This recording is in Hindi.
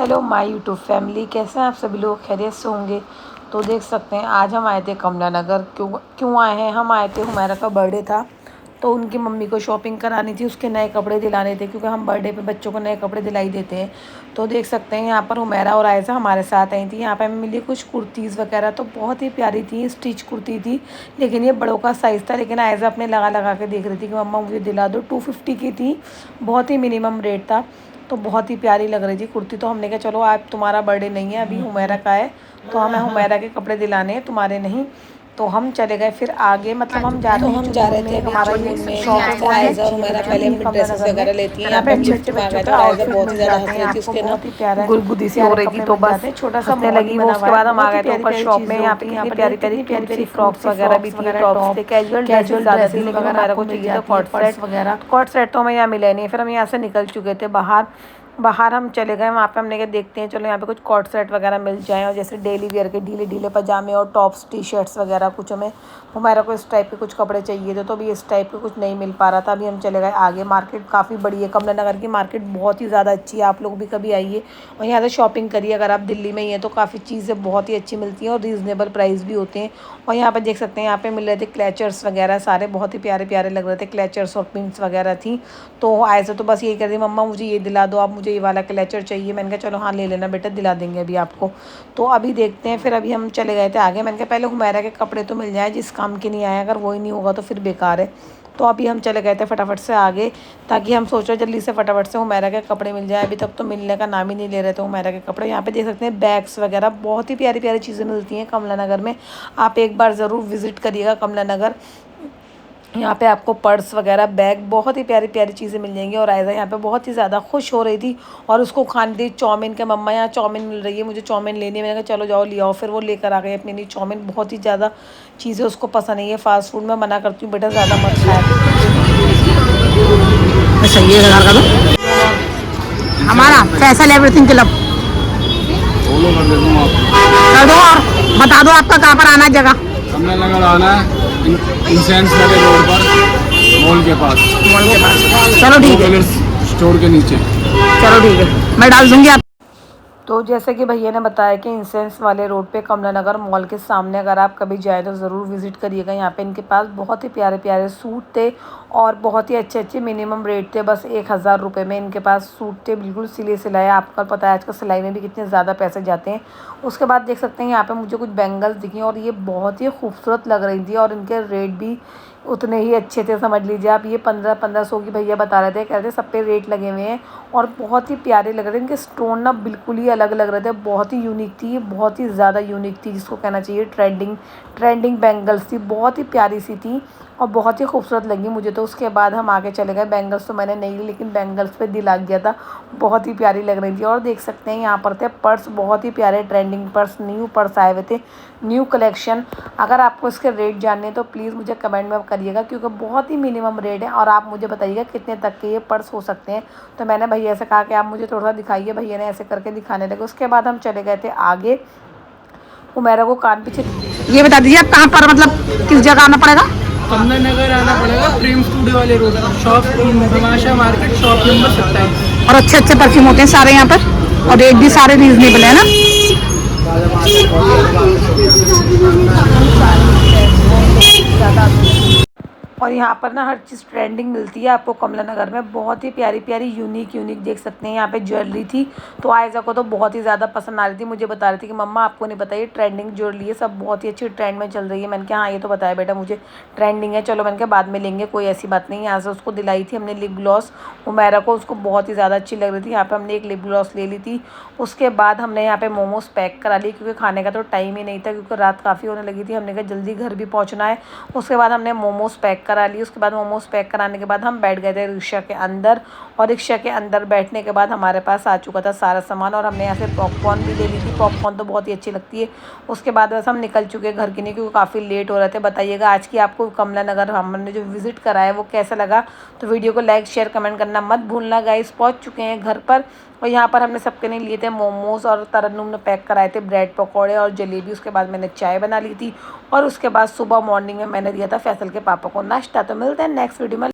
हेलो माय यूट्यूब फैमिली, कैसे हैं आप सभी लोग? खैरियत से होंगे। तो देख सकते हैं आज हम आए थे कमला नगर। क्यों क्यों आए हैं? हम आए थे, हुमैरा का बर्थडे था तो उनकी मम्मी को शॉपिंग करानी थी, उसके नए कपड़े दिलाने थे क्योंकि हम बर्थडे पे बच्चों को नए कपड़े दिलाई देते हैं। तो देख सकते हैं यहाँ पर हुमैरा और आयज़ा हमारे साथ आई थी। यहाँ पे हमें मिली कुछ कुर्तीज़ वगैरह, तो बहुत ही प्यारी थी, स्टिच कुर्ती थी लेकिन ये बड़ों का साइज़ था। लेकिन आयज़ा अपने लगा लगा के देख रही थी कि मम्मा मुझे दिला दो। 250 की थी, बहुत ही मिनिमम रेट था। तो बहुत ही प्यारी लग रही थी कुर्ती। तो हमने कहा चलो आज तुम्हारा बर्थडे नहीं है, अभी हुमैरा का है, तो हमें हुमैरा के कपड़े दिलाने हैं, तुम्हारे नहीं। तो हम चले गए फिर आगे, मतलब हम जा रहे हैं चुनमुन में, हमारा ये शॉप है वो है कमला नगर में। यहाँ पे अच्छे अच्छे बच्चों का आउटफिट मिल जाते हैं आपको, बहुत ही प्यारा गुलगुदी सी हो रही थी तो बस छोटा सा मॉल लगी। वो उसके बाद हम आ गए थे ऊपर शॉप में। यहाँ पे कितनी प्यारी प्यारी क्यूट सी फ्रॉक्स वगैरह भी थी, टॉप्स थे, कैजुअल ड्रेसेस ज़्यादा थी लेकिन हमारा को चाहिए था कॉट सेट तो हमें यहाँ मिला नहीं। फिर हम यहाँ से निकल चुके थे बाहर। बाहर हम चले गए, वहाँ पे हमने कहा देखते हैं चलो यहाँ पे कुछ कॉट सेट वगैरह मिल जाएँ, और जैसे डेली वेयर के ढीले ढीले पजामे और टॉप्स टी शर्ट्स वगैरह कुछ हमें हमारा को इस टाइप के कुछ कपड़े चाहिए थे। तो अभी इस टाइप के कुछ नहीं मिल पा रहा था। अभी हम चले गए आगे। मार्केट काफ़ी बड़ी है, कमला नगर की मार्केट बहुत ही ज़्यादा अच्छी है। आप लोग भी कभी आइए और यहाँ से शॉपिंग करिए। अगर आप दिल्ली में ही हैं तो काफ़ी चीज़ें बहुत ही अच्छी मिलती हैं और रीज़नेबल प्राइस भी होते हैं। और यहाँ पर देख सकते हैं यहाँ पे मिल रहे थे क्लचर्स वगैरह, सारे बहुत ही प्यारे प्यारे लग रहे थे। क्लचर्स और पिंस वगैरह थी। तो ऐसे तो बस यही कर दी, मम्मा मुझे ये दिला दो, आप मुझे ये वाला क्लचर चाहिए। मैंने कहा चलो हाँ ले लेना बेटा, दिला देंगे अभी आपको। तो अभी देखते हैं। फिर अभी हम चले गए थे आगे। मैंने कहा पहले हुमैरा के कपड़े तो मिल जाए, जिस काम के नहीं आए, अगर वो ही नहीं होगा तो फिर बेकार है। तो अभी हम चले गए थे फटाफट से आगे, ताकि हम सोच रहे जल्दी से फटाफट से हुमैरा के कपड़े मिल जाए। अभी तक तो मिलने का नाम ही नहीं ले रहे थे हुमैरा के कपड़े। यहाँ पे देख सकते हैं बैग्स वगैरह, बहुत ही प्यारी प्यारी चीज़ें मिलती हैं कमला नगर में। आप एक बार ज़रूर विज़िट करिएगा कमला नगर। यहाँ पे आपको पर्स वगैरह, बैग, बहुत ही प्यारी प्यारी चीज़ें मिल जाएंगी। और आयज़ा यहाँ पे बहुत ही ज़्यादा खुश हो रही थी और उसको खाने दी चाउमीन के, मम्मा यहाँ चाउमीन मिल रही है, मुझे चाउमीन लेनी है। मैंने कहा चलो जाओ ले आओ। फिर वो लेकर आ गई अपने लिए चाउमीन। बहुत ही ज़्यादा चीज़ें उसको पसंद नहीं है, फास्ट फूड में मना करती हूँ बेटा ज़्यादा मत खाया। सही है हजार का तो हमारा फैसल एवरीथिंग क्लब कर दो और बता दो आपका कहाँ पर आना है जगह। हमने नगर आना है इंसेंस वाले रोड पर, मॉल के पास। चलो ठीक है, स्टोर के नीचे। चलो ठीक है, मैं डाल दूंगी आप। तो जैसे कि भैया ने बताया कि इंसेंस वाले रोड पे कमला नगर मॉल के सामने अगर आप कभी जाए तो ज़रूर विज़िट करिएगा। यहाँ पे इनके पास बहुत ही प्यारे प्यारे सूट थे और बहुत ही अच्छे अच्छे मिनिमम रेट थे, बस 1000 रुपये में इनके पास सूट थे, बिल्कुल सिले सिलाए। आपको पता है आजकल सिलाई में भी कितने ज़्यादा पैसे जाते हैं। उसके बाद देख सकते हैं यहाँ पर मुझे कुछ बैंगल्स दिखी और ये बहुत ही खूबसूरत लग रही थी और इनके रेट भी उतने ही अच्छे थे। समझ लीजिए आप, ये 1500 की भैया बता रहे थे, कह रहे थे सब पे रेट लगे हुए हैं और बहुत ही प्यारे लग रहे थे। इनके स्टोन ना बिल्कुल ही अलग लग रहे थे, बहुत ही यूनिक थी, बहुत ही ज़्यादा यूनिक थी जिसको कहना चाहिए। ट्रेंडिंग बैंगल्स थी, बहुत ही प्यारी सी थी और बहुत ही खूबसूरत लगी मुझे। तो उसके बाद हम आगे चले गए। बैंगल्स तो मैंने नहीं ली लेकिन बैंगल्स पे दिल आ गया था, बहुत ही प्यारी लग रही थी। और देख सकते हैं यहाँ पर थे पर्स, बहुत ही प्यारे ट्रेंडिंग पर्स, न्यू पर्स आए हुए थे, न्यू कलेक्शन। अगर आपको इसके रेट जानने हैं तो प्लीज़ मुझे कमेंट में करिएगा क्योंकि बहुत ही मिनिमम रेट है। और आप मुझे बताइएगा कितने तक के ये पर्स हो सकते हैं। तो मैंने भैया से कहा कि आप मुझे थोड़ा सा दिखाइए, भैया ने ऐसे करके दिखाने लगे। उसके बाद हम चले गए थे आगे। हुमैरा को कान पीछे ये बता दीजिए आप कहाँ पर, मतलब किस जगह आना पड़ेगा। कमला नगर आना पड़ेगा, प्रेम स्टूडियो वाले रोड, शॉप तमाशा मार्केट, शॉप नंबर 27। और अच्छे अच्छे परफ्यूम होते हैं सारे यहाँ पर और रेट भी सारे रीजनेबल है ना। ज़्यादा। और यहाँ पर ना हर चीज़ ट्रेंडिंग मिलती है आपको कमला नगर में, बहुत ही प्यारी प्यारी यूनिक देख सकते हैं। यहाँ पे ज्वेलरी थी तो आयज़ा को तो बहुत ही ज़्यादा पसंद आ रही थी, मुझे बता रही थी कि मम्मा आपको नहीं पता ये ट्रेंडिंग ज्वेलरी है, सब बहुत ही अच्छी ट्रेंड में चल रही है। मैंने कहा हाँ ये तो बताया बेटा मुझे ट्रेंडिंग है, चलो मैंने कहा बाद में लेंगे, कोई ऐसी बात नहीं। यहाँ से उसको दिलाई थी हमने लिप ग्लॉस, हुमैरा को, उसको बहुत ही ज़्यादा अच्छी लग रही थी। यहाँ पर हमने एक लिप ग्लॉस ले ली थी। उसके बाद हमने यहाँ पे मोमोज़ पैक करा लिए क्योंकि खाने का तो टाइम ही नहीं था, क्योंकि रात काफ़ी होने लगी थी। हमने कहा जल्दी घर भी पहुँचना है। उसके बाद हमने मोमोज़ पैक करा लिए। उसके बाद मोमोज़ पैक कराने के बाद हम बैठ गए थे रिक्शा के अंदर, और रिक्शा के अंदर बैठने के बाद हमारे पास आ चुका था सारा सामान और हमने यहाँ से पॉपकॉर्न भी ले ली थी। पॉपकॉर्न तो बहुत ही अच्छी लगती है। उसके बाद बस हम निकल चुके घर के लिए क्योंकि काफ़ी लेट हो रहे थे। बताइएगा आज की आपको कमला नगर हमने जो विज़िट करा है वो कैसा लगा। तो वीडियो को लाइक शेयर कमेंट करना मत भूलना गाइस। पहुँच चुके हैं घर पर और यहाँ पर हमने सबके लिए लिए थे मोमोज़ और तरन्नुम ने पैक कराए थे ब्रेड पकौड़े और जलेबी। उसके बाद मैंने चाय बना ली थी और उसके बाद सुबह मॉर्निंग में मैंने दिया था फैसल के पापा को नाश्ता। तो मिलते हैं नेक्स्ट वीडियो में।